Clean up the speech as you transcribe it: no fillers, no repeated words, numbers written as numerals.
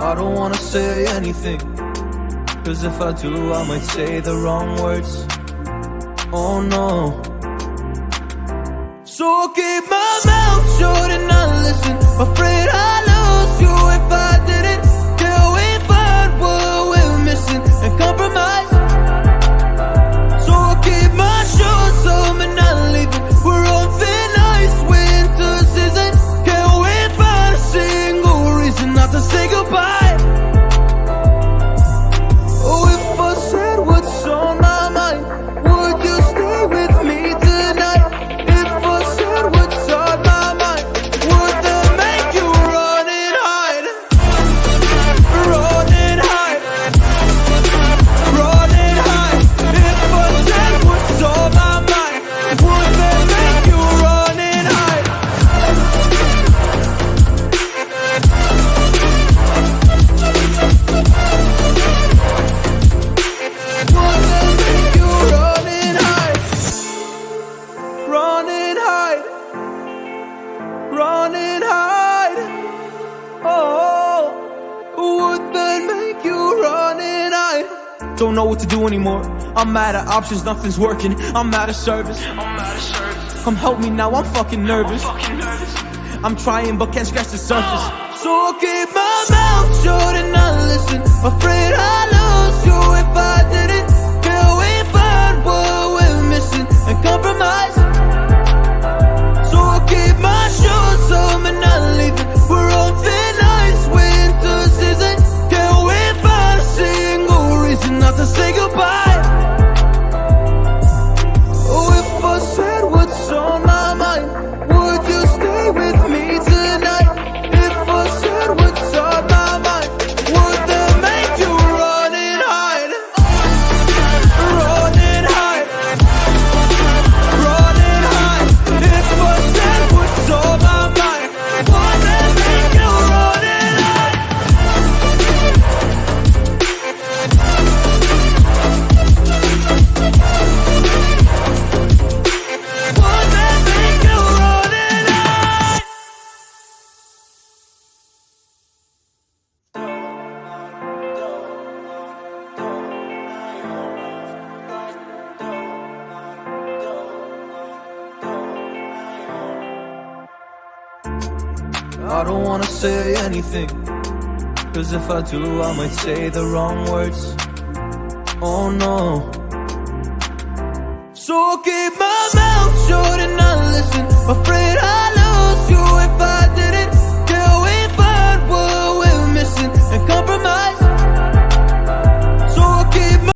I don't wanna say anything, cause if I do I might say the wrong words. Oh no. So I'll keep my mouth shut and not listen, afraid I'd lose you if I didn't. Till we find what we're missing and compromise. So I'll keep my shoes on and not leaving. We're on thin ice, winter season. Can't we find a single reason not to say goodbye? Oh, if I said what's on my mind, would you stay with me tonight? If I said what's on my mind, would that make you run and hide? Run and hide. Run and hide. If I said what's on my mind, would that make you run and hide? Would that make you run and hide? Run and hide. Run and hide. Oh, would that make you run and hide? Don't know what to do anymore. I'm out of options, nothing's working. I'm out of service. Come help me now, I'm fucking nervous. I'm trying but can't scratch the surface. So I'll keep my mouth shut and not listen, afraid I'd lose you if I didn't. Till we find what we're missing and compromise. So I'll keep my shoes on and not leaving. We're on thin ice, winter season. Can't we find a single reason not to say goodbye? Oh, if I said what's on my mind, would you stay with me tonight? If I said what's on my mind, would that make you run and hide? Run and hide. Run and hide. If I said what's on my mind, would that make you run and hide? Would that make you run and hide? I don't wanna say anything, cause if I do I might say the wrong words. Oh no. So I'll keep my mouth shut and not listen, afraid I